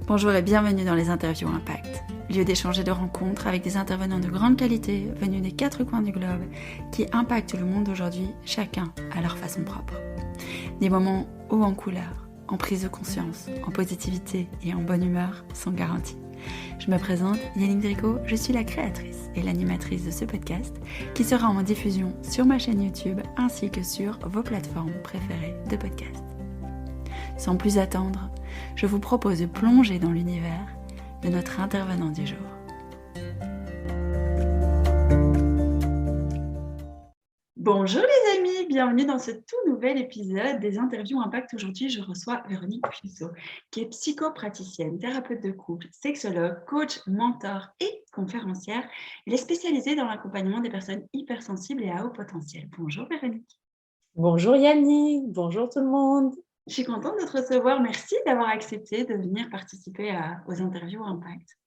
Bonjour et bienvenue dans les interviews Impact, lieu d'échange et de rencontres avec des intervenants de grande qualité venus des quatre coins du globe qui impactent le monde d'aujourd'hui, chacun à leur façon propre. Des moments hauts en couleur, en prise de conscience, en positivité et en bonne humeur sont garantis. Je me présente, Yannick Drico, je suis la créatrice et l'animatrice de ce podcast qui sera en diffusion sur ma chaîne YouTube ainsi que sur vos plateformes préférées de podcast. Sans plus attendre, je vous propose de plonger dans l'univers de notre intervenant du jour. Bonjour les amis, bienvenue dans ce tout nouvel épisode des interviews Impact. Aujourd'hui, je reçois Véronique Puisseau, qui est psychopraticienne, thérapeute de couple, sexologue, coach, mentor et conférencière. Elle est spécialisée dans l'accompagnement des personnes hypersensibles et à haut potentiel. Bonjour Véronique. Bonjour Yannick, bonjour tout le monde. Je suis contente de te recevoir. Merci d'avoir accepté de venir participer aux interviews Impact.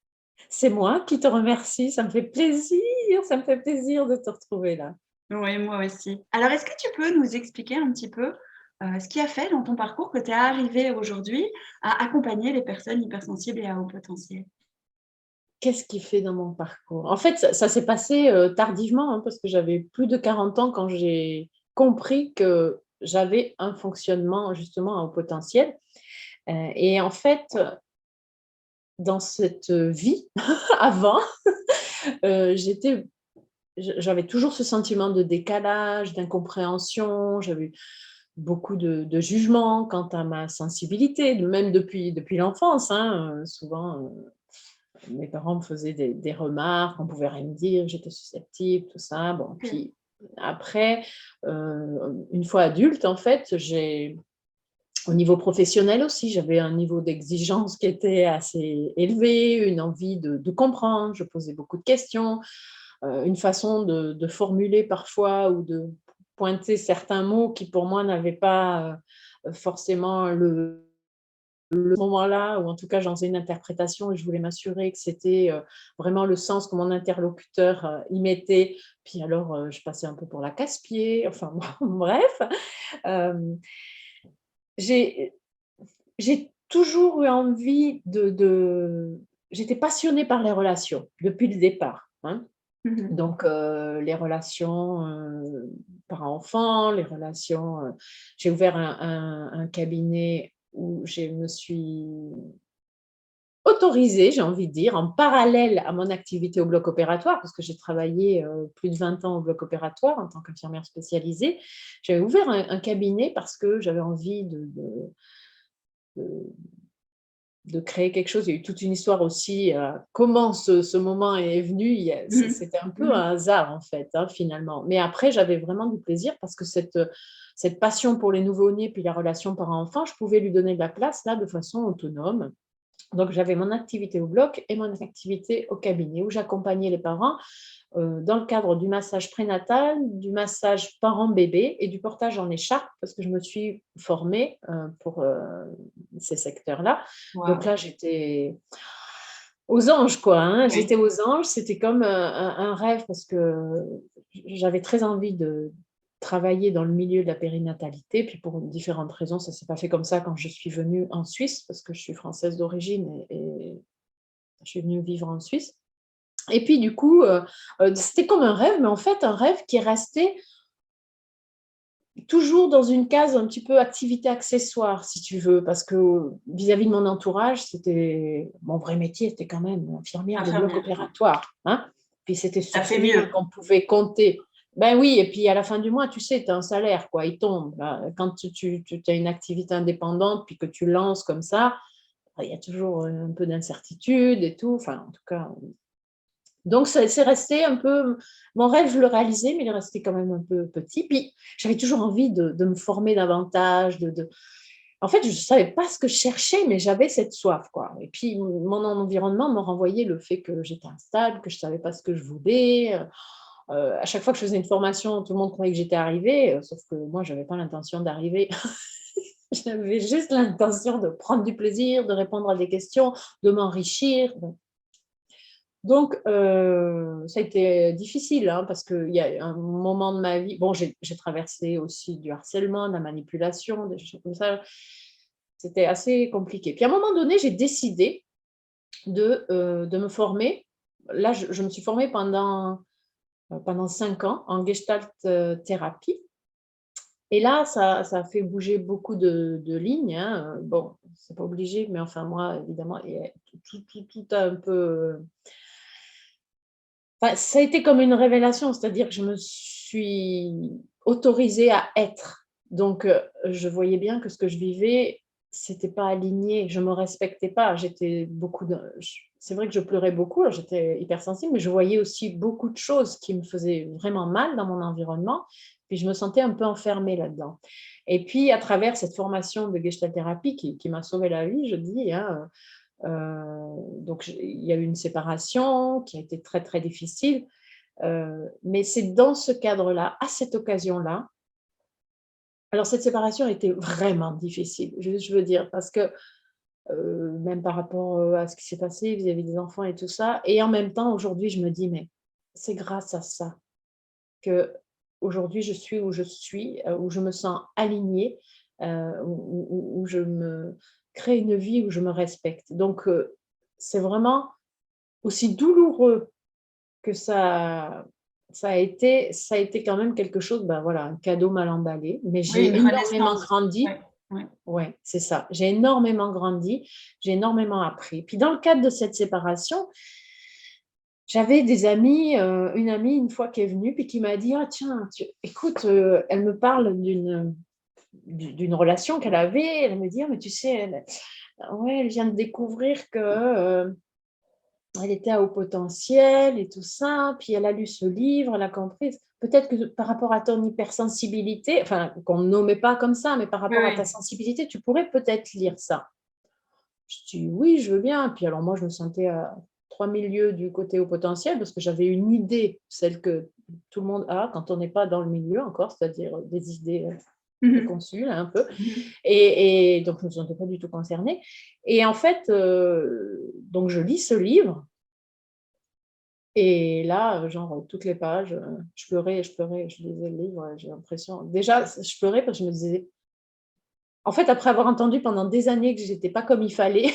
C'est moi qui te remercie, ça me fait plaisir de te retrouver là. Oui, moi aussi. Alors, est-ce que tu peux nous expliquer un petit peu ce qui a fait dans ton parcours que tu es arrivée aujourd'hui à accompagner les personnes hypersensibles et à haut potentiel? Qu'est-ce qui fait dans mon parcours? En fait, ça s'est passé tardivement parce que j'avais plus de 40 ans quand j'ai compris que j'avais un fonctionnement justement à haut potentiel. Et en fait, dans cette vie, avant, j'avais toujours ce sentiment de décalage, d'incompréhension. J'avais beaucoup de jugement quant à ma sensibilité, même depuis l'enfance. Souvent, mes parents me faisaient des remarques, on pouvait rien me dire, j'étais susceptible, tout ça. Bon, puis après, une fois adulte, en fait, au niveau professionnel aussi, j'avais un niveau d'exigence qui était assez élevé, une envie de comprendre, je posais beaucoup de questions, une façon de formuler parfois ou de pointer certains mots qui pour moi n'avaient pas forcément le moment-là, ou en tout cas j'en faisais une interprétation et je voulais m'assurer que c'était vraiment le sens que mon interlocuteur y mettait. Puis alors, je passais un peu pour la casse-pied, enfin bon, bref. Euh, j'ai j'ai toujours eu envie J'étais passionnée par les relations depuis le départ, hein. Donc, les relations parents-enfants, les relations. J'ai ouvert un cabinet où je me suis autorisée, j'ai envie de dire, en parallèle à mon activité au bloc opératoire, parce que j'ai travaillé plus de 20 ans au bloc opératoire en tant qu'infirmière spécialisée. J'avais ouvert un cabinet parce que j'avais envie de créer quelque chose. Il y a eu toute une histoire aussi, comment ce moment est venu. C'était un peu un hasard en fait, finalement. Mais après, j'avais vraiment du plaisir parce que cette passion pour les nouveau-nés puis la relation parent-enfant, je pouvais lui donner de la place là de façon autonome. Donc, j'avais mon activité au bloc et mon activité au cabinet où j'accompagnais les parents dans le cadre du massage prénatal, du massage parent-bébé et du portage en écharpe parce que je me suis formée pour ces secteurs-là. Wow. Donc là, j'étais aux anges, quoi. Oui. J'étais aux anges. C'était comme un rêve parce que j'avais très envie de travailler dans le milieu de la périnatalité. Puis pour différentes raisons, ça ne s'est pas fait comme ça quand je suis venue en Suisse parce que je suis française d'origine et je suis venue vivre en Suisse. Et puis du coup, c'était comme un rêve, mais en fait un rêve qui est resté toujours dans une case un petit peu activité accessoire, si tu veux, parce que vis-à-vis de mon entourage, mon vrai métier, c'était quand même infirmière de bloc opératoire. Puis c'était sur ce mieux qu'on pouvait compter. Ben oui, et puis à la fin du mois, tu sais, tu as un salaire, quoi, il tombe. Là. Quand tu as une activité indépendante, puis que tu lances comme ça, il y a toujours un peu d'incertitude et tout. Enfin, en tout cas, donc, c'est resté un peu. Mon rêve, je le réalisais, mais il est resté quand même un peu petit. Puis, j'avais toujours envie de me former davantage. En fait, je ne savais pas ce que je cherchais, mais j'avais cette soif, quoi. Et puis, mon environnement me renvoyait le fait que j'étais instable, que je ne savais pas ce que je voulais. À chaque fois que je faisais une formation, tout le monde croyait que j'étais arrivée, sauf que moi, je n'avais pas l'intention d'arriver. J'avais juste l'intention de prendre du plaisir, de répondre à des questions, de m'enrichir. Donc, ça a été difficile parce qu'il y a un moment de ma vie, bon, j'ai traversé aussi du harcèlement, de la manipulation, des choses comme ça. C'était assez compliqué. Puis à un moment donné, j'ai décidé de me former. Là, je me suis formée pendant 5 ans en gestalt, thérapie. Et là, ça a fait bouger beaucoup de lignes, hein, bon, c'est pas obligé, mais enfin moi, évidemment, et tout a un peu, enfin, ça a été comme une révélation, c'est-à-dire que je me suis autorisée à être. Donc, je voyais bien que ce que je vivais, c'était pas aligné, je me respectais pas. J'étais beaucoup de j C'est vrai que je pleurais beaucoup, alors j'étais hypersensible, mais je voyais aussi beaucoup de choses qui me faisaient vraiment mal dans mon environnement, puis je me sentais un peu enfermée là-dedans. Et puis à travers cette formation de gestalt thérapie qui m'a sauvé la vie, je dis, hein, donc il y a eu une séparation qui a été très, très difficile, mais c'est dans ce cadre-là, à cette occasion-là, alors cette séparation a été vraiment difficile, je veux dire, parce que, même par rapport, à ce qui s'est passé vis-à-vis des enfants et tout ça, et en même temps, aujourd'hui, je me dis: «Mais c'est grâce à ça qu'aujourd'hui je suis où je suis, où je me sens alignée, où je me crée une vie où je me respecte». Donc, c'est vraiment aussi douloureux que ça a été quand même quelque chose, ben, voilà, un cadeau mal emballé, mais Oui, une j'ai énormément renaissance. grandi. Ouais, ouais. Ouais, c'est ça. J'ai énormément grandi, j'ai énormément appris. Puis dans le cadre de cette séparation, j'avais des amis, une amie une fois qui est venue puis qui m'a dit: «Ah tiens, tu écoute», elle me parle d'une relation qu'elle avait, elle me dit: «Ah mais tu sais, ouais, elle vient de découvrir que, elle était à haut potentiel et tout ça, puis elle a lu ce livre, elle a compris. Peut-être que par rapport à ton hypersensibilité, enfin, qu'on ne nommait pas comme ça, mais par Oui, rapport à ta oui. sensibilité, tu pourrais peut-être lire ça». Je dis: «Oui, je veux bien». Puis alors moi, je me sentais à 3000 lieues du côté haut potentiel parce que j'avais une idée, celle que tout le monde a quand on n'est pas dans le milieu encore, c'est-à-dire des idées, Mmh préconçues là, un peu, mh. et donc je ne me sentais pas du tout concernée. Et en fait, donc je lis ce livre. Et là, genre, toutes les pages, je pleurais, je lisais le livre, j'ai l'impression déjà, je pleurais parce que je me disais en fait, après avoir entendu pendant des années que j'étais pas comme il fallait,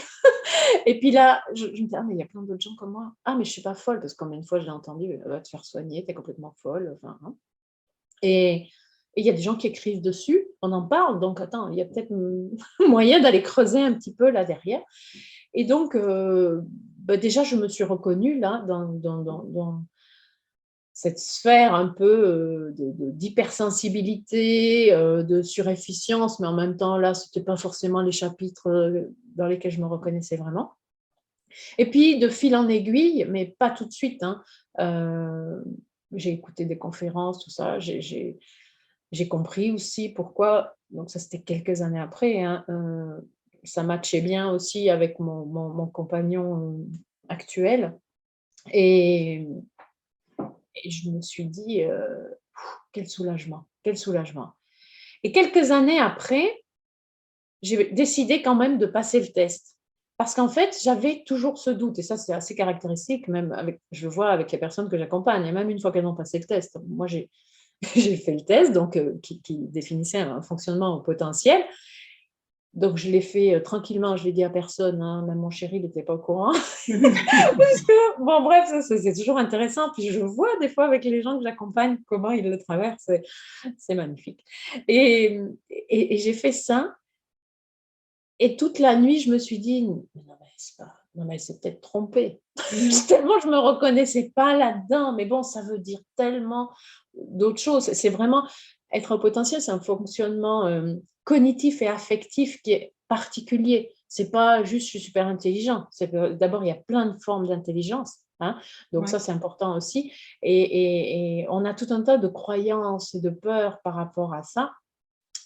et puis là, je me dis: «Ah mais il y a plein d'autres gens comme moi. Ah mais je suis pas folle», parce que combien de fois je l'ai entendu: «Va te faire soigner, tu es complètement folle», enfin, hein. Et il y a des gens qui écrivent dessus, on en parle, donc attends, il y a peut-être, moyen d'aller creuser un petit peu là derrière. Et donc, bah, déjà je me suis reconnue là dans cette sphère un peu, d'hypersensibilité, de surefficience, mais en même temps, là, c'était pas forcément les chapitres, dans lesquels je me reconnaissais vraiment. Et puis, de fil en aiguille, mais pas tout de suite, hein, heu, j'ai écouté des conférences, tout ça, j'ai compris aussi pourquoi, donc ça, c'était quelques années après, hein, ça matchait bien aussi avec mon compagnon, actuel. Et Et je me suis dit, «Quel soulagement, quel soulagement». Et quelques années après, j'ai décidé quand même de passer le test. Parce qu'en fait, j'avais toujours ce doute, et ça, c'est assez caractéristique, même avec je le vois avec les personnes que j'accompagne, et même une fois qu'elles ont passé le test. Moi, j'ai j'ai fait le test, donc qui définissait un fonctionnement au potentiel. Donc je l'ai fait, tranquillement, je l'ai dit à personne, hein, même mon chéri, il était pas au courant. Parce que, bon, bref, ça, c'est toujours intéressant. Puis je vois des fois avec les gens que j'accompagne comment ils le traversent. C'est magnifique. Et j'ai fait ça. Et toute la nuit, je me suis dit: «Mais non, mais c'est pas non, mais elle s'est peut-être trompée». Mmh Tellement je me reconnaissais pas là-dedans. Mais bon, ça veut dire tellement d'autres choses. C'est vraiment être au potentiel, c'est un fonctionnement, cognitif et affectif qui est particulier. C'est pas juste: «Je suis super intelligent». C'est que d'abord, il y a plein de formes d'intelligence, hein, donc Ouais. ça, c'est important aussi. Et on a tout un tas de croyances et de peurs par rapport à ça.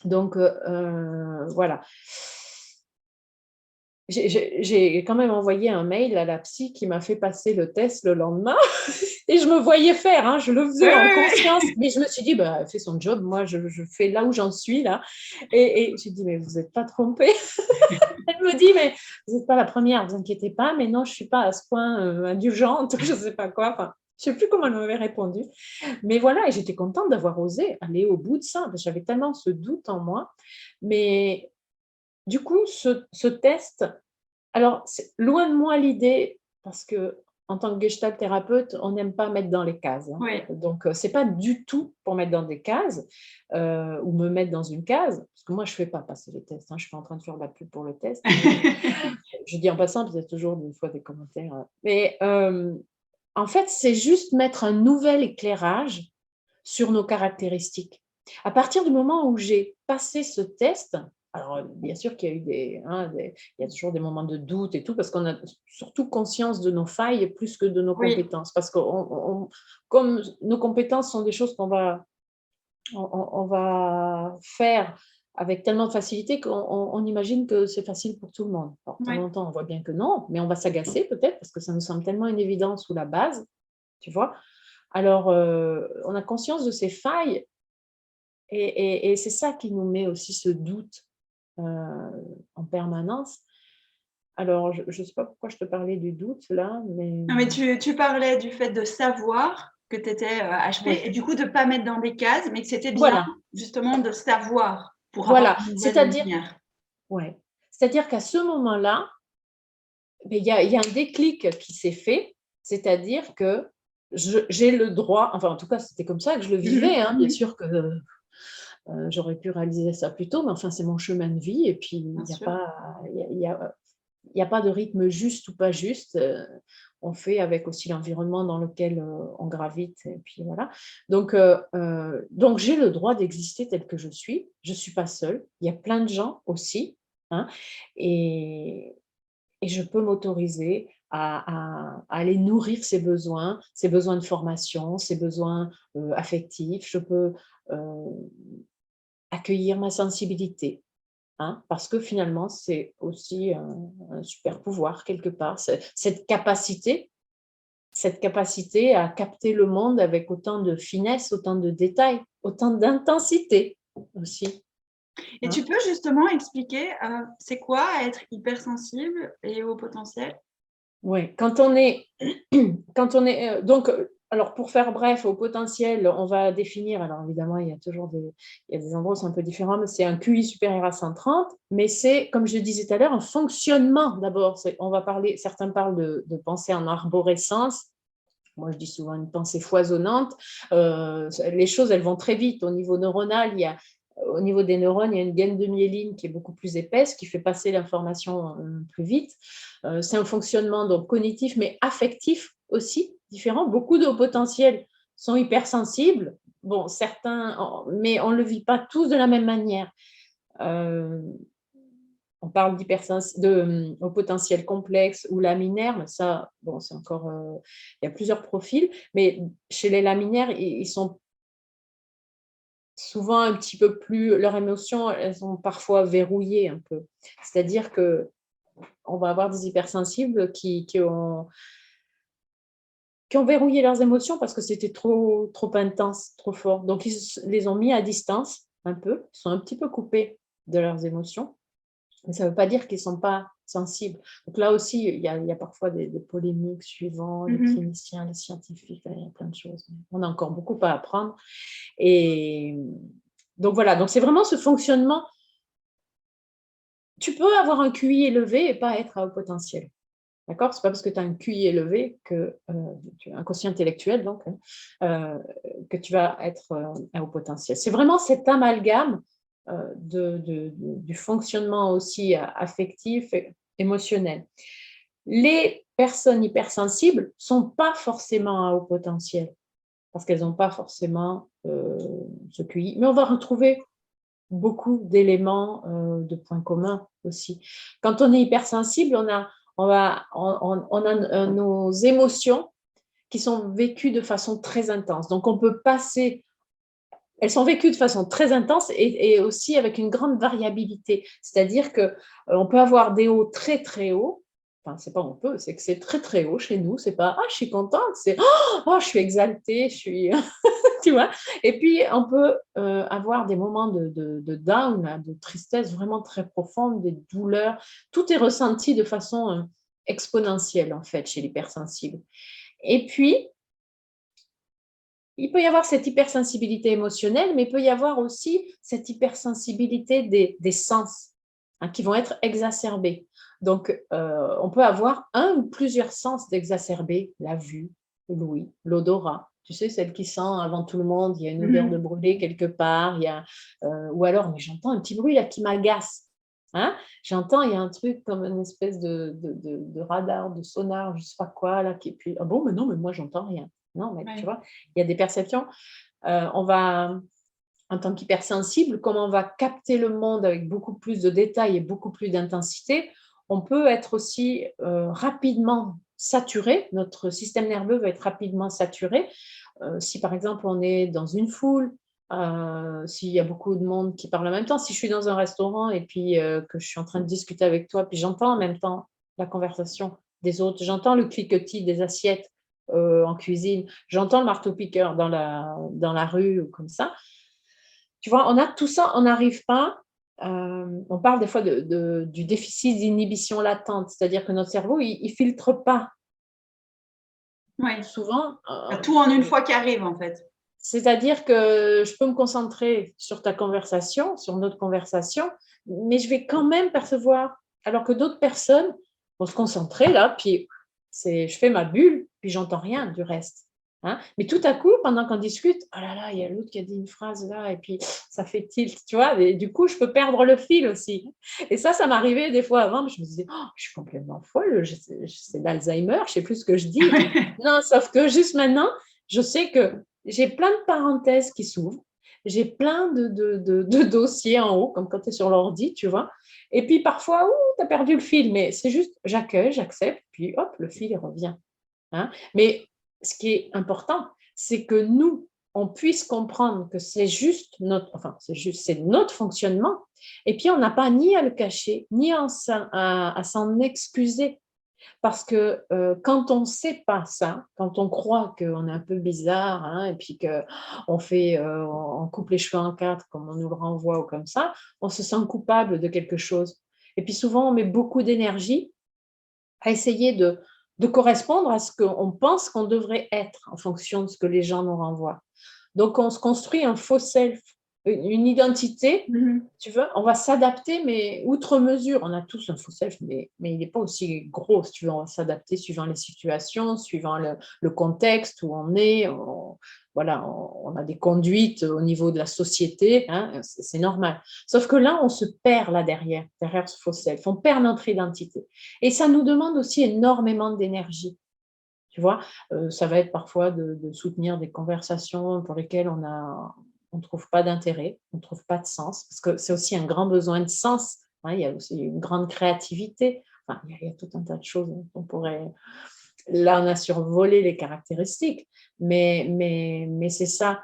Donc, voilà. J'ai quand même envoyé un mail à la psy qui m'a fait passer le test le lendemain. Et je me voyais faire, hein, je le Ouais, faisais en ouais, conscience, ouais. mais je me suis dit: «Bah, elle fait son job, moi je fais là où j'en suis là». Et j'ai dit: «Mais vous êtes pas trompée?» Elle me dit: «Mais vous êtes pas la première, vous inquiétez pas, mais non, je suis pas à ce point, indulgente», je sais pas quoi, enfin, je sais plus comment elle m'avait répondu. Mais voilà, et j'étais contente d'avoir osé aller au bout de ça, parce que j'avais tellement ce doute en moi. Mais du coup, ce test Alors, c'est loin de moi l'idée, parce que en tant que gestalt thérapeute, on n'aime pas mettre dans les cases, hein. Oui. Donc, c'est pas du tout pour mettre dans des cases, ou me mettre dans une case, parce que moi je fais pas passer les tests, hein. Je suis pas en train de faire de la pub pour le test, mais je dis en passant, parce qu'il y a toujours des fois des commentaires, mais, en fait, c'est juste mettre un nouvel éclairage sur nos caractéristiques. À partir du moment où j'ai passé ce test, alors bien sûr qu'il y a eu il y a toujours des moments de doute et tout, parce qu'on a surtout conscience de nos failles plus que de nos Oui, compétences. Parce que comme nos compétences sont des choses on va faire avec tellement de facilité qu'on imagine que c'est facile pour tout le monde. Alors, de temps oui. en temps, on voit bien que non, mais on va s'agacer peut-être parce que ça nous semble tellement une évidence ou la base, tu vois. Alors, on a conscience de ces failles et c'est ça qui nous met aussi ce doute, en permanence. Alors je ne sais pas pourquoi je te parlais du doute là, mais Non, mais tu parlais du fait de savoir que tu étais HP et oui, du coup de ne pas mettre dans des cases, mais que c'était bien voilà, justement de savoir pour avoir voilà. une nouvelle C'est-à-dire lumière. ouais, c'est-à-dire qu'à ce moment-là, beh, il y a un déclic qui s'est fait, c'est-à-dire que j'ai le droit, enfin en tout cas c'était comme ça que je le vivais, Mhm, hein, bien mhm. sûr que, j'aurais pu réaliser ça plus tôt, mais enfin c'est mon chemin de vie et puis Bien il y a sûr. pas il y a pas de rythme juste ou pas juste, on fait avec aussi l'environnement dans lequel, on gravite et puis voilà. Donc j'ai le droit d'exister tel que je suis pas seule, il y a plein de gens aussi, hein, et et je peux m'autoriser à aller nourrir ces besoins de formation, ces besoins, affectifs. Je peux, heu, accueillir ma sensibilité, hein, parce que finalement, c'est aussi un super pouvoir quelque part. Cette capacité à capter le monde avec autant de finesse, autant de détails, autant d'intensité aussi, Et tu hein. peux justement expliquer c'est quoi être hypersensible et haut potentiel? Ouais, quand on est, alors pour faire bref, au potentiel, on va définir, alors évidemment, il y a des endroits où c'est un peu différent, mais c'est un QI supérieur à 130, mais c'est, comme je le disais tout à l'heure, un fonctionnement d'abord. On va parler, certains parlent de pensée en arborescence. Moi, je dis souvent une pensée foisonnante. Les choses, elles vont très vite. Au niveau neuronal, au niveau des neurones, il y a une gaine de myéline qui est beaucoup plus épaisse, qui fait passer l'information plus vite. C'est un fonctionnement donc cognitif, mais affectif aussi, différent. Beaucoup de hauts potentiels sont hypersensibles. Bon, certains, mais on ne le vit pas tous de la même manière. Euh, on parle au potentiel complexe ou laminaire, mais ça, bon, c'est encore, il y a plusieurs profils, mais chez les laminaires, ils sont souvent un petit peu plus, leurs émotions, elles sont parfois verrouillées un peu. C'est-à-dire que on va avoir des hypersensibles qui ont verrouillé leurs émotions parce que c'était trop intense, trop fort. Donc, ils les ont mis à distance un peu, ils sont un petit peu coupés de leurs émotions. Mais ça ne veut pas dire qu'ils ne sont pas sensibles. Donc là aussi, il y a parfois des polémiques suivant les Mhm. cliniciens, les scientifiques, il y a plein de choses. On a encore beaucoup à apprendre. Et donc voilà, donc c'est vraiment ce fonctionnement. Tu peux avoir un QI élevé et pas être à haut potentiel. D'accord? Ce n'est pas parce que tu as un QI élevé que tu as un quotient intellectuel, donc, euh, que tu vas être à haut potentiel. C'est vraiment cet amalgame du fonctionnement aussi affectif et émotionnel. Les personnes hypersensibles ne sont pas forcément à haut potentiel parce qu'elles n'ont pas forcément ce QI, mais on va retrouver beaucoup d'éléments, de points communs aussi. Quand on est hypersensible, on a nos émotions qui sont vécues de façon très intense. Donc, on peut passer, elles sont vécues de façon très intense et aussi avec une grande variabilité. C'est-à-dire qu'on peut avoir des hauts très, très hauts. Enfin, c'est pas on peut, c'est que c'est très, très haut chez nous. C'est pas, ah, je suis contente, c'est, oh, je suis exaltée, je suis, tu vois. Et puis, on peut avoir des moments de down, de tristesse vraiment très profonde, des douleurs. Tout est ressenti de façon exponentielle, en fait, chez l'hypersensible. Et puis, il peut y avoir cette hypersensibilité émotionnelle, mais il peut y avoir aussi cette hypersensibilité des sens. hein, qui vont être exacerbés. Donc, on peut avoir un ou plusieurs sens d'exacerbés, la vue, l'ouïe, l'odorat. Tu sais, celle qui sent avant tout le monde, il y a une odeur de Mhm. brûlé quelque part, il y a, ou alors, mais j'entends un petit bruit là qui m'agace. Hein? J'entends, il y a un truc comme une espèce de radar, de sonar, je ne sais pas quoi, là, qui, puis, ah bon, mais non, mais moi, j'entends rien. Non, mais tu Ouais. vois, il y a des perceptions. On va, en tant qu'hypersensible, comme on va capter le monde avec beaucoup plus de détails et beaucoup plus d'intensité, on peut être aussi rapidement saturé, notre système nerveux va être rapidement saturé. Si par exemple on est dans une foule, s'il y a beaucoup de monde qui parle en même temps, si je suis dans un restaurant et puis que je suis en train de discuter avec toi, puis j'entends en même temps la conversation des autres, j'entends le cliquetis des assiettes en cuisine, j'entends le marteau-piqueur dans la rue ou comme ça, tu vois, on a tout ça, on n'arrive pas. On parle des fois du déficit d'inhibition latente, c'est-à-dire que notre cerveau, il ne filtre pas Ouais. souvent. T'as tout en une fois qui arrive, en fait. C'est-à-dire que je peux me concentrer sur ta conversation, sur notre conversation, mais je vais quand même percevoir, alors que d'autres personnes vont se concentrer là, puis je fais ma bulle, puis j'entends rien du reste. Hein. Mais tout à coup, pendant qu'on discute, oh là là, il y a l'autre qui a dit une phrase là, et puis ça fait tilt, tu vois, et du coup, je peux perdre le fil aussi. Et ça m'arrivait des fois avant, je me disais, oh, je suis complètement folle, c'est l'Alzheimer, je sais plus ce que je dis. Puis, non, sauf que juste maintenant, je sais que j'ai plein de parenthèses qui s'ouvrent, j'ai plein de dossiers en haut, comme quand tu es sur l'ordi, tu vois. Et puis parfois, tu as perdu le fil, mais c'est juste, j'accueille, j'accepte, puis hop, le fil il revient. Hein. Mais ce qui est important, c'est que nous, on puisse comprendre que c'est juste c'est notre fonctionnement. Et puis, on n'a pas ni à le cacher, ni à s'en excuser. Parce que quand on ne sait pas ça, quand on croit qu'on est un peu bizarre, hein, et puis on coupe les cheveux en quatre, comme on nous le renvoie ou comme ça, on se sent coupable de quelque chose. Et puis souvent, on met beaucoup d'énergie à essayer de correspondre à ce qu'on pense qu'on devrait être en fonction de ce que les gens nous renvoient. Donc, on se construit un faux self, une identité, Mhm. tu veux, on va s'adapter, mais outre mesure. On a tous un faux self, mais il n'est pas aussi gros, si tu veux. On va s'adapter suivant les situations, suivant le contexte où on est. Voilà, on a des conduites au niveau de la société, hein, c'est normal. Sauf que là, on se perd là derrière ce faux self. On perd notre identité. Et ça nous demande aussi énormément d'énergie. Tu vois, ça va être parfois de soutenir des conversations pour lesquelles on ne trouve pas d'intérêt, on ne trouve pas de sens, parce que c'est aussi un grand besoin de sens. Hein, il y a aussi une grande créativité. Enfin, il y a tout un tas de choses qu'on pourrait. Là, on a survolé les caractéristiques, mais c'est ça.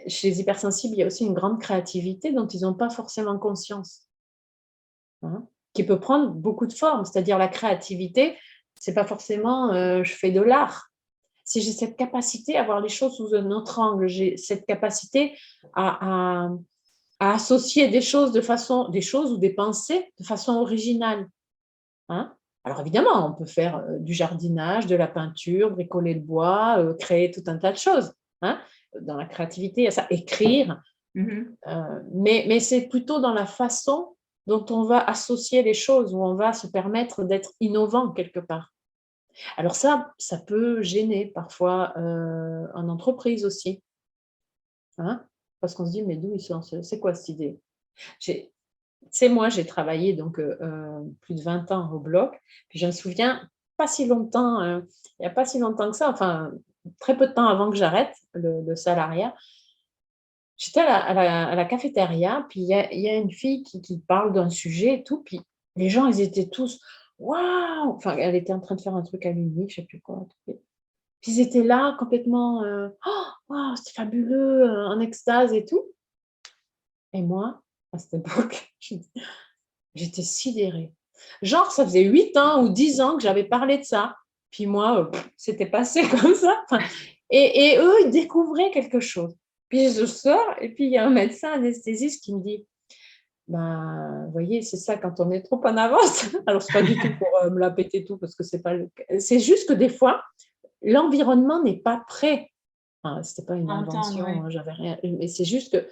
Chez les hypersensibles, il y a aussi une grande créativité dont ils n'ont pas forcément conscience, hein, qui peut prendre beaucoup de formes. C'est-à-dire la créativité, c'est pas forcément je fais de l'art. Si j'ai cette capacité à voir les choses sous un autre angle, j'ai cette capacité à, à, à associer des choses ou des pensées de façon originale. Hein. Alors évidemment, on peut faire du jardinage, de la peinture, bricoler le bois, créer tout un tas de choses. Hein. Dans la créativité, il y a ça, écrire. Mhm. Mais c'est plutôt dans la façon dont on va associer les choses, où on va se permettre d'être innovant quelque part. Alors ça peut gêner parfois en entreprise aussi, hein, parce qu'on se dit, mais d'où ils sont, c'est quoi cette idée? Tu sais, moi, j'ai travaillé donc plus de 20 ans au bloc, puis je me souviens, pas si longtemps, il n'y a pas si longtemps que ça, enfin, très peu de temps avant que j'arrête le salariat, j'étais à la cafétéria, puis il y a une fille qui parle d'un sujet et tout, puis les gens, ils étaient tous, waouh! Enfin, elle était en train de faire un truc à l'unique, je ne sais plus quoi. Puis ils étaient là complètement, oh, waouh, c'est fabuleux, en extase et tout. Et moi, à cette époque, j'étais sidérée. Genre, ça faisait 8 ans ou 10 ans que j'avais parlé de ça. Puis moi, c'était passé comme ça. Enfin, et eux, ils découvraient quelque chose. Puis je sors, et puis il y a un médecin anesthésiste qui me dit, ben, vous voyez, c'est ça quand on est trop en avance. Alors, c'est pas du tout pour me la péter tout, parce que c'est pas le cas. C'est juste que des fois, l'environnement n'est pas prêt. Enfin, c'était pas une Entendre, invention, ouais. hein, j'avais rien. Mais c'est juste que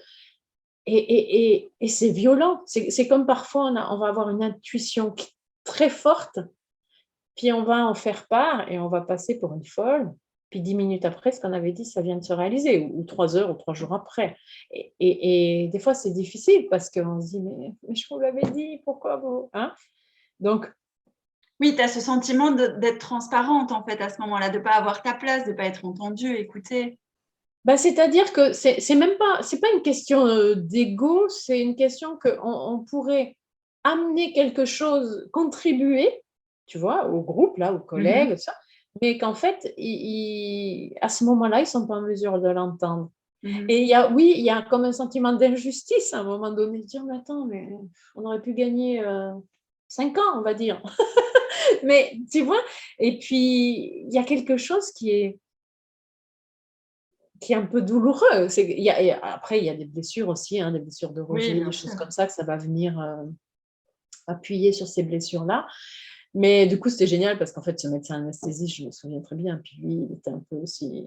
Et c'est violent. C'est comme parfois, on va avoir une intuition très forte, puis on va en faire part et on va passer pour une folle. Puis 10 minutes après, ce qu'on avait dit, ça vient de se réaliser, ou 3 heures ou 3 jours après. Et des fois, c'est difficile parce qu'on se dit, mais je vous l'avais dit, pourquoi vous, hein? Donc, Oui, tu as ce sentiment d'être transparente, en fait, à ce moment-là, de ne pas avoir ta place, de ne pas être entendue, écoutée. bah, c'est-à-dire que c'est même pas, c'est pas une question d'ego, c'est une question qu'on pourrait amener quelque chose, contribuer, tu vois, au groupe, là, aux collègues, ça, mais qu'en fait, à ce moment-là, ils ne sont pas en mesure de l'entendre. Et oui, il y a comme un sentiment d'injustice à un moment donné, de dire, mais attends, mais on aurait pu gagner 5 ans, on va dire. Mais tu vois, et puis il y a quelque chose qui est un peu douloureux. Après, il y a des blessures aussi, hein, des blessures de rejet, des choses comme ça, que ça va venir appuyer sur ces blessures-là. Mais du coup, c'était génial parce qu'en fait, ce médecin anesthésiste, je me souviens très bien, puis lui, il était un peu aussi...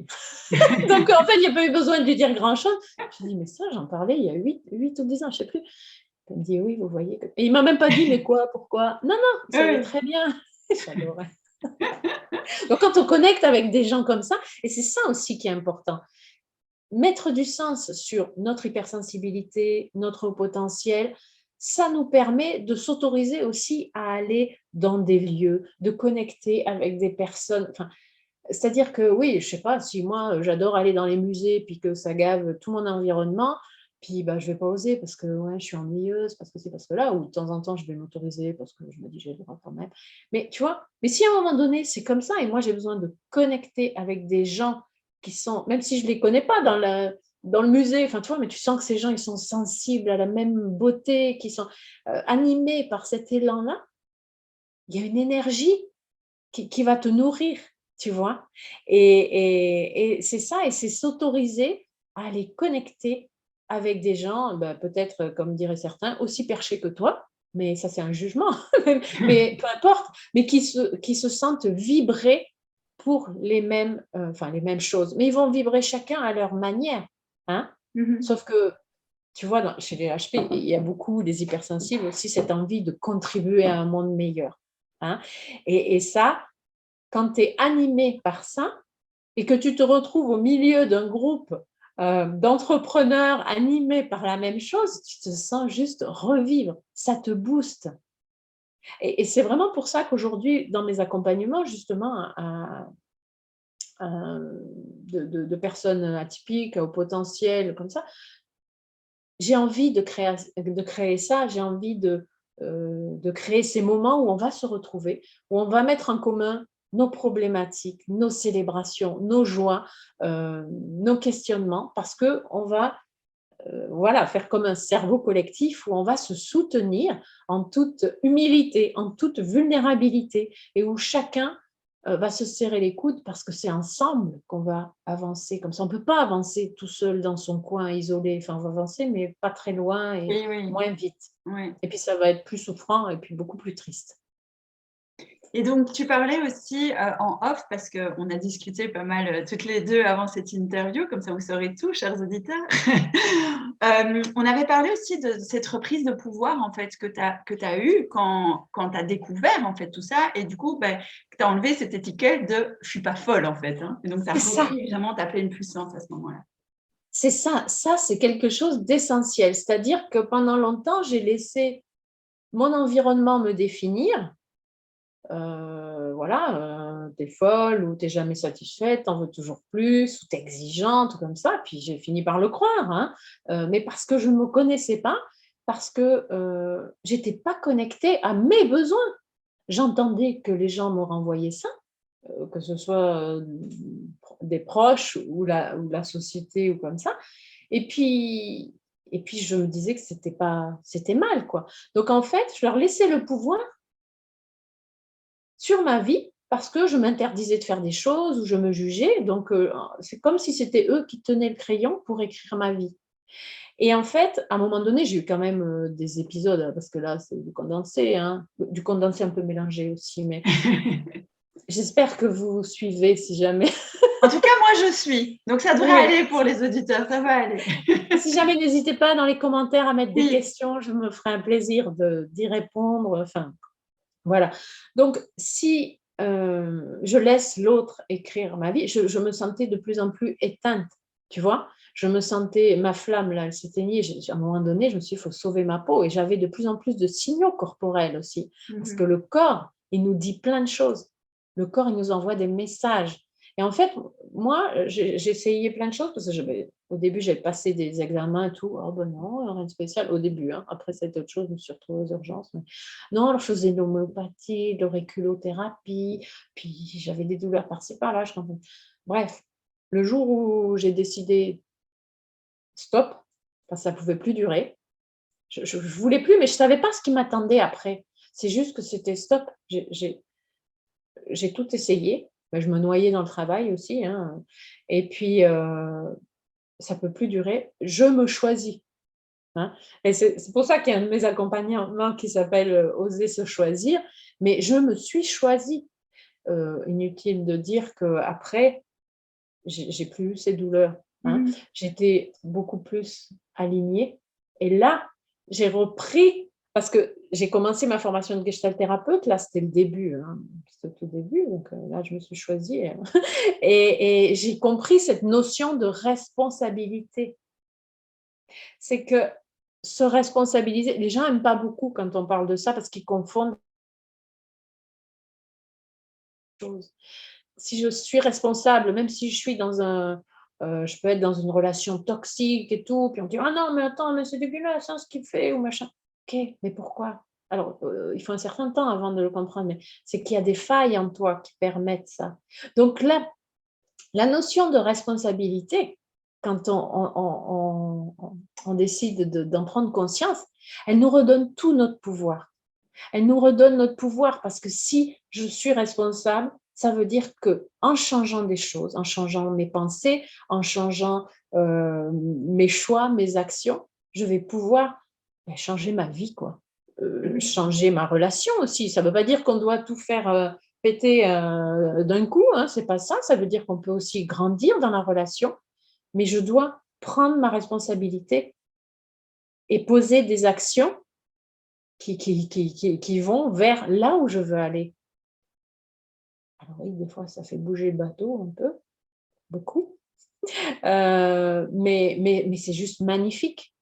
Donc, en fait, il n'y a pas eu besoin de lui dire grand-chose. Je lui ai dit, mais ça, j'en parlais il y a 8 ou 10 ans, je ne sais plus. Il me dit, oui, vous voyez. Et il ne m'a même pas dit, mais quoi, pourquoi? Non, il savait très bien. J'adorais. Donc, quand on connecte avec des gens comme ça, et c'est ça aussi qui est important, mettre du sens sur notre hypersensibilité, notre potentiel, ça nous permet de s'autoriser aussi à aller dans des lieux, de connecter avec des personnes. Enfin, c'est-à-dire que oui, je sais pas, si moi j'adore aller dans les musées puis que ça gave tout mon environnement, puis bah, je vais pas oser parce que ouais, je suis ennuyeuse, parce que c'est parce que là, ou de temps en temps je vais m'autoriser parce que je me dis j'ai le droit quand même. Mais tu vois, mais si à un moment donné c'est comme ça et moi j'ai besoin de connecter avec des gens qui sont, même si je les connais pas dans le musée, enfin tu vois, mais tu sens que ces gens ils sont sensibles à la même beauté, qui sont animés par cet élan-là, il y a une énergie qui va te nourrir, tu vois. Et c'est ça, et c'est s'autoriser à aller connecter avec des gens, bah, peut-être, comme diraient certains, aussi perchés que toi, mais ça c'est un jugement, mais peu importe, mais qui se sentent vibrer pour enfin, les mêmes choses. Mais ils vont vibrer chacun à leur manière. Hein. Sauf que, tu vois, chez les HP, il y a beaucoup des hypersensibles aussi cette envie de contribuer à un monde meilleur. Hein. Et ça, quand tu es animé par ça et que tu te retrouves au milieu d'un groupe d'entrepreneurs animés par la même chose, tu te sens juste revivre. Ça te booste. Et c'est vraiment pour ça qu'aujourd'hui, dans mes accompagnements, justement, de personnes atypiques, au potentiel, comme ça, j'ai envie de créer ça, j'ai envie de créer ces moments où on va se retrouver, où on va mettre en commun nos problématiques, nos célébrations, nos joies, nos questionnements, parce qu'on va voilà, faire comme un cerveau collectif où on va se soutenir en toute humilité, en toute vulnérabilité, et où chacun va se serrer les coudes parce que c'est ensemble qu'on va avancer comme ça. On ne peut pas avancer tout seul dans son coin isolé. Enfin, on va avancer, mais pas très loin et moins vite. Oui. Et puis, ça va être plus souffrant et puis beaucoup plus triste. Et donc, tu parlais aussi en off, parce qu'on a discuté pas mal toutes les deux avant cette interview, comme ça vous saurez tout, chers auditeurs. On avait parlé aussi de cette reprise de pouvoir, en fait, que tu as eue quand tu as découvert, en fait, tout ça, et du coup, ben, que tu as enlevé cette étiquette de « je suis pas folle », en fait. Hein. Et donc, tu as repris vraiment ta pleine puissance à ce moment-là. C'est ça, c'est quelque chose d'essentiel. C'est-à-dire que pendant longtemps, j'ai laissé mon environnement me définir. Voilà, t'es folle ou t'es jamais satisfaite, t'en veux toujours plus, ou t'es exigeante, ou comme ça. Puis j'ai fini par le croire, hein. Mais parce que je ne me connaissais pas, parce que j'étais pas connectée à mes besoins. J'entendais que les gens me renvoyaient ça, que ce soit des proches ou la société ou comme ça. Et puis je me disais que c'était mal, quoi. Donc en fait, je leur laissais le pouvoir sur ma vie parce que je m'interdisais de faire des choses ou je me jugeais. Donc, c'est comme si c'était eux qui tenaient le crayon pour écrire ma vie. Et en fait, à un moment donné, j'ai eu quand même des épisodes, parce que là, c'est du condensé un peu mélangé aussi, mais J'espère que vous suivez si jamais. En tout cas, moi, je suis. Donc, ça devrait aller pour les auditeurs. Ça va aller. Si jamais, n'hésitez pas dans les commentaires à mettre des Oui. questions. Je me ferai un plaisir d'y répondre. Enfin, voilà. Donc, si je laisse l'autre écrire ma vie, je me sentais de plus en plus éteinte, tu vois. Je me sentais, ma flamme, là, elle s'éteignait. À un moment donné, je me suis dit, il faut sauver ma peau. Et j'avais de plus en plus de signaux corporels aussi. Parce que le corps, il nous dit plein de choses. Le corps, il nous envoie des messages. Et en fait, moi, j'ai essayé plein de choses parce que au début, j'ai passé des examens et tout. Oh ben non, rien de spécial au début. Hein. Après, c'était autre chose, je me suis retrouvée aux urgences. Mais... Non, alors je faisais de l'homéopathie, de l'auriculothérapie, puis j'avais des douleurs par-ci, par-là. Bref, le jour où j'ai décidé stop, parce que ça ne pouvait plus durer, je ne voulais plus, mais je ne savais pas ce qui m'attendait après. C'est juste que c'était stop. J'ai tout essayé. Ben, je me noyais dans le travail aussi. Hein. Et puis, ça ne peut plus durer. Je me choisis. Hein. Et c'est pour ça qu'il y a un de mes accompagnements qui s'appelle Oser se choisir. Mais je me suis choisie. Inutile de dire qu'après, j'ai plus eu ces douleurs. Hein. J'étais beaucoup plus alignée. Et là, j'ai repris, parce que j'ai commencé ma formation de gestalt thérapeute, là c'était le début, hein. C'était au tout début, donc là je me suis choisie. Et j'ai compris cette notion de responsabilité. C'est que se responsabiliser, les gens n'aiment pas beaucoup quand on parle de ça parce qu'ils confondent les choses. Si je suis responsable, même si je suis je peux être dans une relation toxique et tout, puis on dit « Ah non, mais attends, mais c'est dégueulasse hein, ce qu'il fait » ou machin. Ok, mais pourquoi? Alors, il faut un certain temps avant de le comprendre, mais c'est qu'il y a des failles en toi qui permettent ça. Donc là, la notion de responsabilité, quand on décide d'en prendre conscience, elle nous redonne tout notre pouvoir. Elle nous redonne notre pouvoir parce que si je suis responsable, ça veut dire qu'en changeant des choses, en changeant mes pensées, en changeant mes choix, mes actions, je vais pouvoir changer ma vie, quoi. Changer ma relation aussi. Ça ne veut pas dire qu'on doit tout faire péter d'un coup, hein, c'est pas ça. Ça veut dire qu'on peut aussi grandir dans la relation, mais je dois prendre ma responsabilité et poser des actions qui vont vers là où je veux aller. Alors oui, des fois, ça fait bouger le bateau un peu, beaucoup, mais c'est juste magnifique.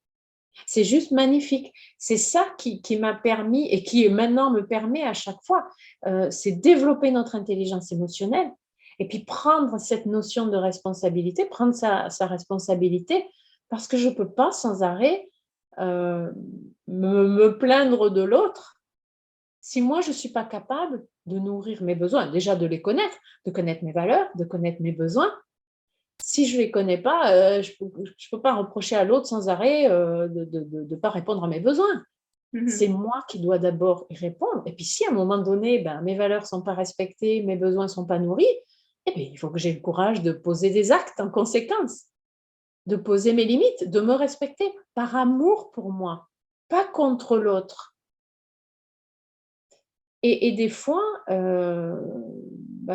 C'est juste magnifique. C'est ça qui m'a permis et qui maintenant me permet à chaque fois, c'est développer notre intelligence émotionnelle et puis prendre cette notion de responsabilité, prendre sa responsabilité, parce que je ne peux pas sans arrêt me plaindre de l'autre si moi, je ne suis pas capable de nourrir mes besoins, déjà de les connaître, de connaître mes valeurs, de connaître mes besoins. Si je ne les connais pas, je ne peux pas reprocher à l'autre sans arrêt de ne pas répondre à mes besoins. C'est moi qui dois d'abord y répondre. Et puis si à un moment donné, mes valeurs ne sont pas respectées, mes besoins ne sont pas nourris, il faut que j'ai le courage de poser des actes en conséquence, de poser mes limites, de me respecter par amour pour moi, pas contre l'autre. Et des fois,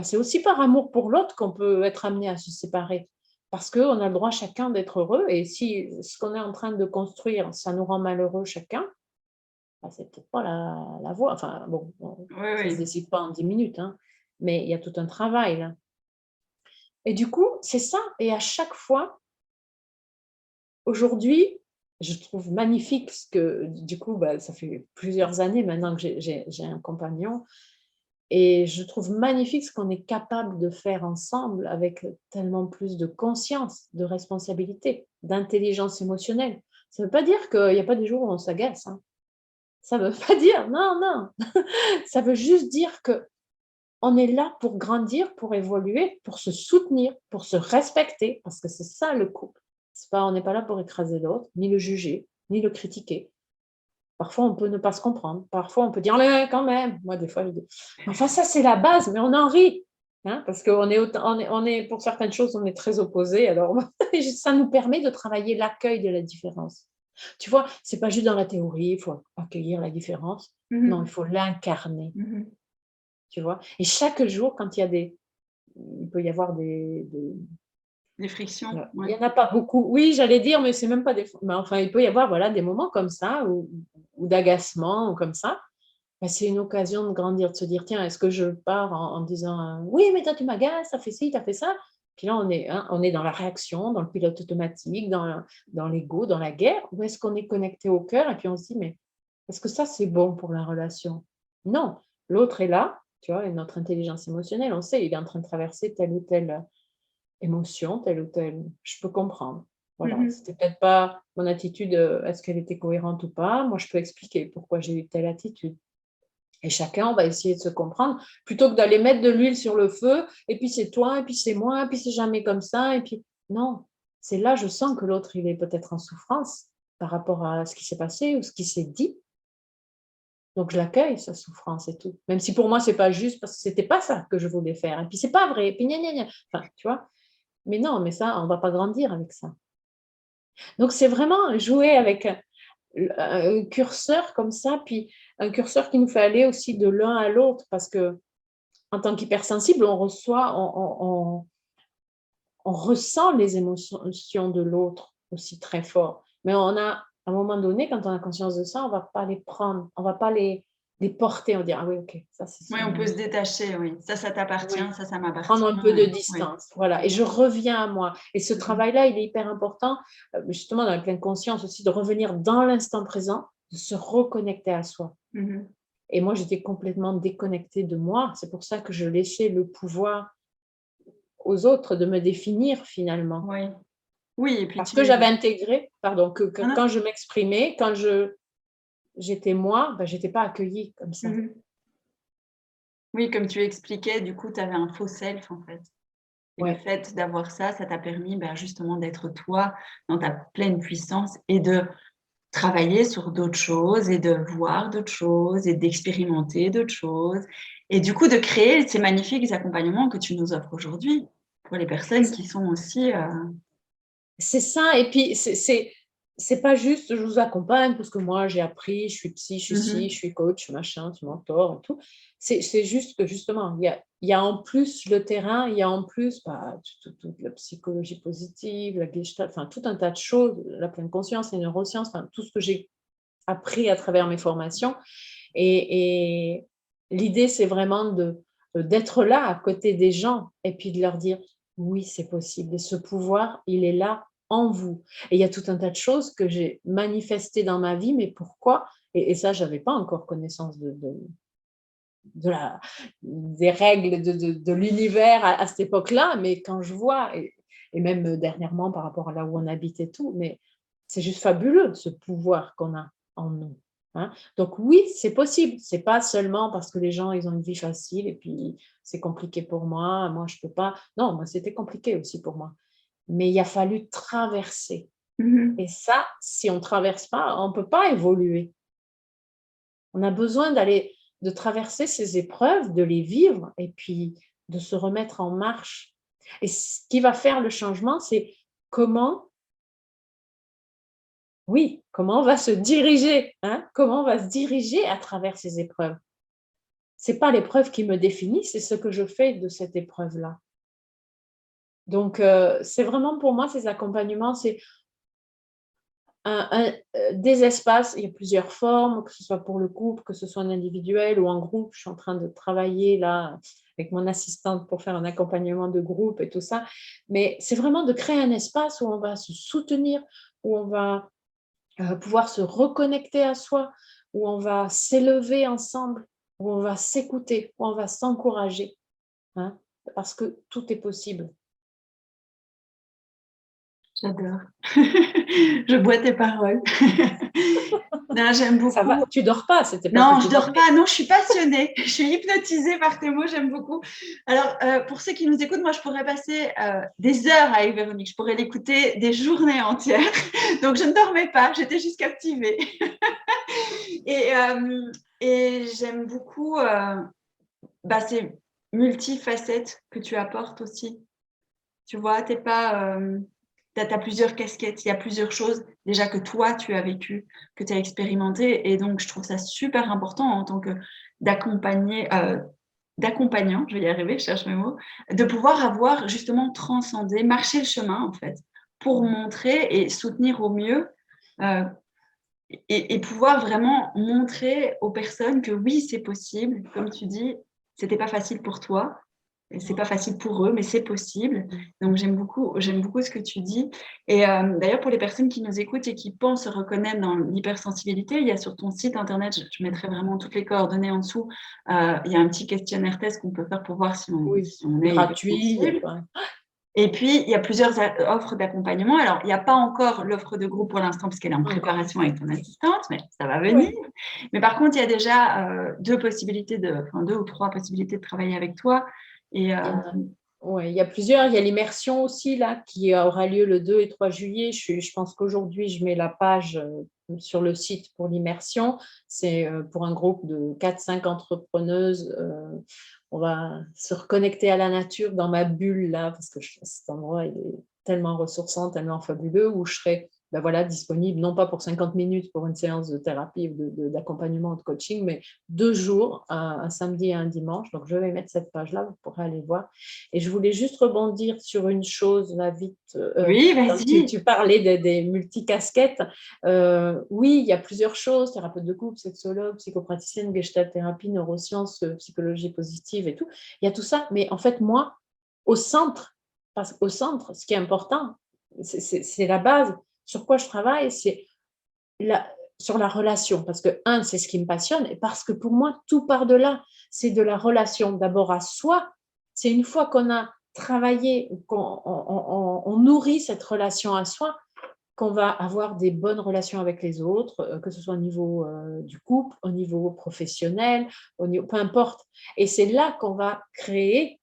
c'est aussi par amour pour l'autre qu'on peut être amené à se séparer. Parce qu'on a le droit chacun d'être heureux. Et si ce qu'on est en train de construire, ça nous rend malheureux chacun, c'est peut-être pas la voie. Enfin, bon, ça ne se décide pas en 10 minutes. Hein, mais il y a tout un travail là. Et du coup, c'est ça. Et à chaque fois, aujourd'hui, je trouve magnifique ce que, du coup, ça fait plusieurs années maintenant que j'ai un compagnon. Et je trouve magnifique ce qu'on est capable de faire ensemble avec tellement plus de conscience, de responsabilité, d'intelligence émotionnelle. Ça ne veut pas dire qu'il n'y a pas des jours où on s'agace. Hein. Ça ne veut pas dire, non. Ça veut juste dire qu'on est là pour grandir, pour évoluer, pour se soutenir, pour se respecter, parce que c'est ça le couple. On n'est pas là pour écraser l'autre, ni le juger, ni le critiquer. Parfois, on peut ne pas se comprendre. Parfois, on peut dire, mais quand même. Moi, des fois, je dis, enfin, ça, c'est la base, mais on en rit. Hein, parce qu'on est, pour certaines choses, on est très opposés. Alors, ça nous permet de travailler l'accueil de la différence. Tu vois, ce n'est pas juste dans la théorie, il faut accueillir la différence. Non, il faut l'incarner. tu vois. Et chaque jour, quand il peut y avoir Des frictions, il ouais. n'y en a pas beaucoup. Oui, j'allais dire, mais c'est même pas mais enfin, il peut y avoir voilà, des moments comme ça, ou d'agacement, ou comme ça. Bah, c'est une occasion de grandir, de se dire: «Tiens, est-ce que je pars en disant: "Oui, mais toi tu m'agaces, tu as fait ci, tu as fait ça"». Puis là, on est dans la réaction, dans le pilote automatique, dans l'ego, dans la guerre, ou est-ce qu'on est connecté au cœur et puis on se dit: «Mais est-ce que ça, c'est bon pour la relation?» Non, l'autre est là, tu vois? Et notre intelligence émotionnelle, on sait, il est en train de traverser telle ou telle émotion, telle ou telle, je peux comprendre. Voilà, Mmh. c'était peut-être pas mon attitude, est-ce qu'elle était cohérente ou pas? Moi, je peux expliquer pourquoi j'ai eu telle attitude. Et chacun, on va essayer de se comprendre, plutôt que d'aller mettre de l'huile sur le feu, et puis c'est toi, et puis c'est moi, et puis c'est jamais comme ça, et puis non, c'est là, je sens que l'autre, il est peut-être en souffrance par rapport à ce qui s'est passé ou ce qui s'est dit. Donc je l'accueille, sa souffrance et tout. Même si pour moi, c'est pas juste parce que c'était pas ça que je voulais faire. Et puis c'est pas vrai, et puis gna gna gna. Enfin, tu vois? Mais non, mais ça, on va pas grandir avec ça. Donc c'est vraiment jouer avec un curseur comme ça, puis un curseur qui nous fait aller aussi de l'un à l'autre, parce que en tant qu'hypersensible, on ressent les émotions de l'autre aussi très fort. Mais on a, à un moment donné, quand on a conscience de ça, on va pas les prendre, on va pas les porter, on va dire: «Ah oui, OK, ça c'est Oui, son on peut se émotion». détacher, oui. Ça t'appartient, Oui, ça m'appartient, prendre un peu de oui. distance, voilà, et je reviens à moi. Et ce Mmh. travail-là, il est hyper important, justement dans la pleine conscience aussi, de revenir dans l'instant présent, de se reconnecter à soi. Mmh. Et moi, j'étais complètement déconnectée de moi. C'est pour ça que je laissais le pouvoir aux autres de me définir finalement. Oui. Oui et puis Parce que tu j'avais intégré, pardon, que non, non. quand je m'exprimais, quand j'étais moi, bah, j'étais pas accueillie comme ça. Mmh. Oui, comme tu expliquais, du coup, tu avais un faux self, en fait et le Ouais, fait d'avoir ça, ça t'a permis, bah, justement d'être toi dans ta pleine puissance et de travailler sur d'autres choses et de voir d'autres choses et d'expérimenter d'autres choses et du coup de créer ces magnifiques accompagnements que tu nous offres aujourd'hui pour les personnes qui sont aussi, c'est ça. Et puis c'est pas juste je vous accompagne parce que moi j'ai appris, je suis psy, je suis mmh ci, je suis coach, machin, je suis mentor et tout. C'est juste que justement, il y a en plus le terrain, il y a en plus, bah, toute la psychologie positive, la gestalt, enfin tout un tas de choses, la pleine conscience, les neurosciences, enfin tout ce que j'ai appris à travers mes formations. Et l'idée, c'est vraiment d'être là à côté des gens et puis de leur dire: «Oui, c'est possible et ce pouvoir, il est là en vous». Et il y a tout un tas de choses que j'ai manifestées dans ma vie, mais pourquoi? Et ça, j'avais pas encore connaissance de la des règles de l'univers à cette époque-là, mais quand je vois, et même, dernièrement par rapport à là où on habite et tout, mais c'est juste fabuleux ce pouvoir qu'on a en nous, hein. Donc oui, c'est possible, c'est pas seulement parce que les gens, ils ont une vie facile et puis c'est compliqué pour moi je peux pas. Non, moi c'était compliqué aussi pour moi, mais il a fallu traverser, mh. et ça, si on traverse pas, on peut pas évoluer. On a besoin de traverser ces épreuves, de les vivre et puis de se remettre en marche. Et ce qui va faire le changement, c'est comment, oui, comment on va se diriger, hein? Comment on va se diriger à travers ces épreuves. C'est pas l'épreuve qui me définit, c'est ce que je fais de cette épreuve-là. Donc, c'est vraiment pour moi ces accompagnements, c'est des espaces, il y a plusieurs formes, que ce soit pour le couple, que ce soit en individuel ou en groupe. Je suis en train de travailler là avec mon assistante pour faire un accompagnement de groupe et tout ça. Mais c'est vraiment de créer un espace où on va se soutenir, où on va, pouvoir se reconnecter à soi, où on va s'élever ensemble, où on va s'écouter, où on va s'encourager, hein, parce que tout est possible. J'adore. Je bois tes paroles. Non, j'aime Ça va, beaucoup. tu dors pas, c'était pas que Non, je tu dors dormais. pas. Non, je suis passionnée. Je suis hypnotisée par tes mots. J'aime beaucoup. Alors, pour ceux qui nous écoutent, moi, je pourrais passer des heures avec Véronique. Je pourrais l'écouter des journées entières. Donc, je ne dormais pas. J'étais juste captivée. Et, euh, et j'aime beaucoup bah, ces multifacettes que tu apportes aussi. Tu vois, t'es pas, t'as plusieurs casquettes, il y a plusieurs choses déjà que toi tu as vécu, que tu as expérimenté, et donc je trouve ça super important en tant que d'accompagner, d'accompagnant, je vais y arriver, je cherche mes mots, de pouvoir avoir justement transcendé, marché le chemin en fait, pour montrer et soutenir au mieux euh, et pouvoir vraiment montrer aux personnes que oui, c'est possible. Comme tu dis, c'était pas facile pour toi, et c'est pas facile pour eux, mais c'est possible. Donc j'aime beaucoup ce que tu dis. Et d'ailleurs, pour les personnes qui nous écoutent et qui pensent se reconnaître dans l'hypersensibilité, il y a sur ton site internet, je mettrai vraiment toutes les coordonnées en dessous. Il y a un petit questionnaire test qu'on peut faire pour voir si on est gratuit. hypersensible. Et puis, il y a plusieurs offres d'accompagnement. Alors, il n'y a pas encore l'offre de groupe pour l'instant, parce qu'elle est en préparation avec ton assistante, mais ça va venir. Oui. Mais par contre, il y a déjà deux ou trois possibilités de travailler avec toi. Et, il y a plusieurs. Il y a l'immersion aussi, là, qui aura lieu le 2 et 3 juillet. Je pense qu'aujourd'hui, je mets la page sur le site pour l'immersion. C'est pour un groupe de 4-5 entrepreneuses. On va se reconnecter à la nature dans ma bulle, là, parce que cet endroit, il est tellement ressourçant, tellement fabuleux, où je serai disponible, non pas pour 50 minutes pour une séance de thérapie ou d'accompagnement, de coaching, mais 2 jours, un samedi et un dimanche. Donc, je vais mettre cette page-là, vous pourrez aller voir. Et je voulais juste rebondir sur une chose, là, vite. Oui, vas-y. Tu parlais des multicasquettes. Oui, il y a plusieurs choses, thérapeute de couple, sexologue, psychopraticienne, gestalt thérapie, neurosciences, psychologie positive et tout. Il y a tout ça. Mais en fait, moi, au centre, ce qui est important, c'est la base. Sur quoi je travaille, c'est sur la relation. Parce que, c'est ce qui me passionne. Et parce que pour moi, tout part de là. C'est de la relation d'abord à soi. C'est une fois qu'on a travaillé, qu'on nourrit cette relation à soi, qu'on va avoir des bonnes relations avec les autres, que ce soit au niveau du couple, au niveau professionnel, peu importe. Et c'est là qu'on va créer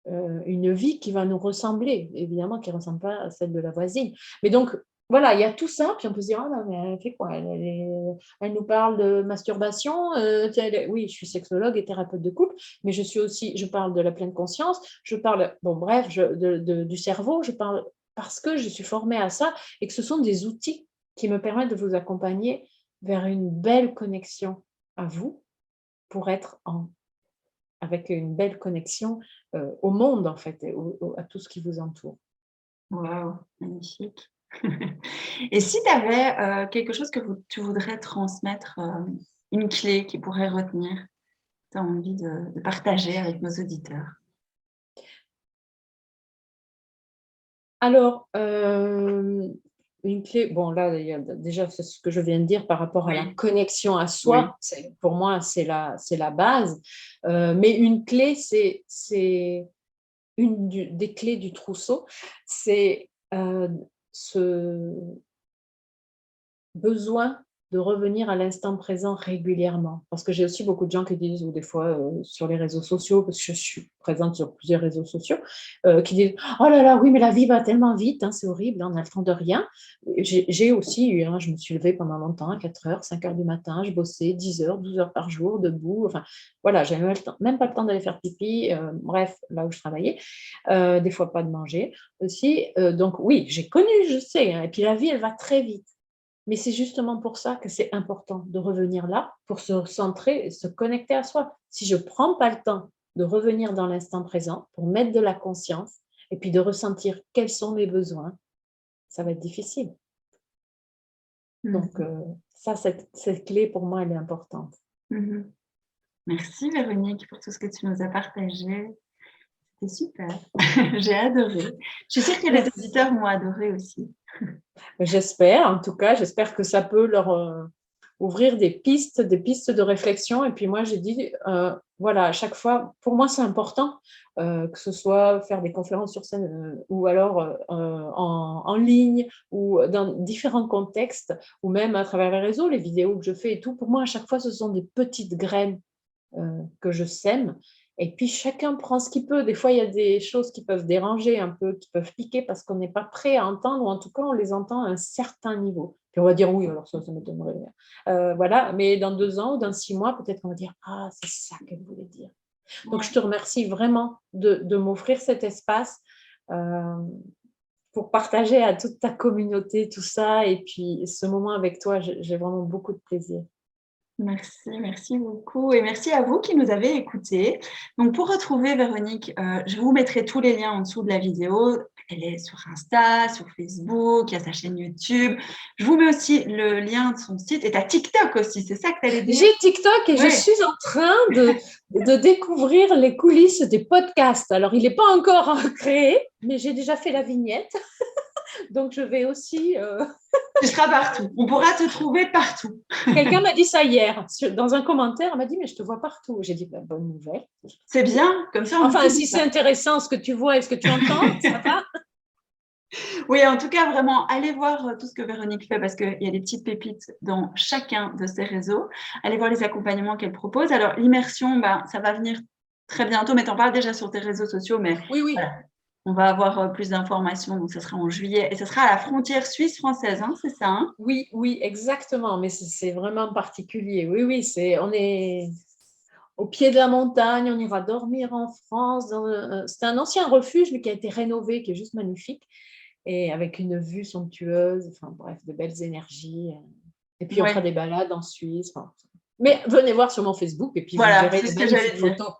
une vie qui va nous ressembler, évidemment qui ne ressemble pas à celle de la voisine. Mais donc, voilà, il y a tout ça, puis on peut se dire, ah non, mais elle fait quoi, elle nous parle de masturbation, oui, je suis sexologue et thérapeute de couple, mais je parle de la pleine conscience, je parle, bon bref, du cerveau, je parle parce que je suis formée à ça et que ce sont des outils qui me permettent de vous accompagner vers une belle connexion à vous pour être avec une belle connexion au monde, en fait, et à tout ce qui vous entoure. Waouh, magnifique. Et si tu avais quelque chose que tu voudrais transmettre, une clé qui pourrait retenir, tu as envie de partager avec nos auditeurs? Alors, une clé, bon là, il y a déjà c'est ce que je viens de dire par rapport à la connexion à soi, pour moi, c'est la base. Mais une clé, c'est une des clés du trousseau, c'est ce besoin de revenir à l'instant présent régulièrement. Parce que j'ai aussi beaucoup de gens qui disent, ou des fois sur les réseaux sociaux, parce que je suis présente sur plusieurs réseaux sociaux, qui disent « Oh là là, oui, mais la vie va tellement vite, hein, c'est horrible, on n'a le temps de rien. » J'ai aussi eu, je me suis levée pendant longtemps, à 4 heures, 5 heures du matin, je bossais 10 heures, 12 heures par jour, debout. Enfin, voilà, j'avais même pas le temps d'aller faire pipi, bref, là où je travaillais. Des fois, pas de manger aussi. Donc oui, j'ai connu, je sais. Et puis la vie, elle va très vite. Mais c'est justement pour ça que c'est important de revenir là, pour se centrer et se connecter à soi. Si je ne prends pas le temps de revenir dans l'instant présent, pour mettre de la conscience, et puis de ressentir quels sont mes besoins, ça va être difficile. Donc, ça, cette clé, pour moi, elle est importante. Merci Véronique pour tout ce que tu nous as partagé. C'était super. J'ai adoré. Je suis sûre que les auditeurs m'ont adoré aussi. J'espère, en tout cas, j'espère que ça peut leur ouvrir des pistes de réflexion. Et puis moi, j'ai dit, voilà, à chaque fois, pour moi, c'est important que ce soit faire des conférences sur scène ou alors en ligne ou dans différents contextes ou même à travers les réseaux, les vidéos que je fais et tout. Pour moi, à chaque fois, ce sont des petites graines que je sème. Et puis, chacun prend ce qu'il peut. Des fois, il y a des choses qui peuvent déranger un peu, qui peuvent piquer parce qu'on n'est pas prêt à entendre, ou en tout cas, on les entend à un certain niveau. Puis on va dire, oui, alors ça m'étonnerait. Voilà, mais dans 2 ans ou dans 6 mois, peut-être on va dire, ah, c'est ça qu'elle voulait dire. Donc, je te remercie vraiment de m'offrir cet espace pour partager à toute ta communauté tout ça. Et puis, ce moment avec toi, j'ai vraiment beaucoup de plaisir. Merci beaucoup et merci à vous qui nous avez écoutés. Donc pour retrouver Véronique, je vous mettrai tous les liens en dessous de la vidéo. Elle est sur Insta, sur Facebook, il y a sa chaîne YouTube. Je vous mets aussi le lien de son site et ta TikTok aussi, c'est ça que tu allais dire? J'ai TikTok et je Oui. suis en train de découvrir les coulisses des podcasts. Alors, il n'est pas encore créé, mais j'ai déjà fait la vignette. Donc, je vais aussi... Tu seras partout. On pourra te trouver partout. Quelqu'un m'a dit ça hier. Dans un commentaire, elle m'a dit, mais je te vois partout. J'ai dit, bonne nouvelle. C'est bien, comme ça. Enfin, si c'est intéressant ce que tu vois et ce que tu entends, ça va. Oui, en tout cas, vraiment, allez voir tout ce que Véronique fait parce qu'il y a des petites pépites dans chacun de ses réseaux. Allez voir les accompagnements qu'elle propose. Alors, l'immersion, ça va venir très bientôt, mais tu en parles déjà sur tes réseaux sociaux, mais Oui. voilà, on va avoir plus d'informations, donc ça sera en juillet et ça sera à la frontière suisse-française, hein, c'est ça, hein? Oui, exactement, mais c'est vraiment particulier. Oui, on est au pied de la montagne, on ira dormir en France. C'est un ancien refuge, mais qui a été rénové, qui est juste magnifique, et avec une vue somptueuse, enfin bref, de belles énergies. Et puis on fera des balades en Suisse. Enfin, mais venez voir sur mon Facebook et puis vous verrez les magnifiques photos.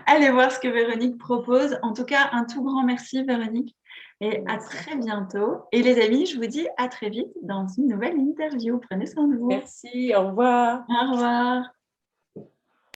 Allez voir ce que Véronique propose. En tout cas, un tout grand merci Véronique et à très bientôt. Et les amis, je vous dis à très vite dans une nouvelle interview. Prenez soin de vous. Merci, au revoir. Au revoir.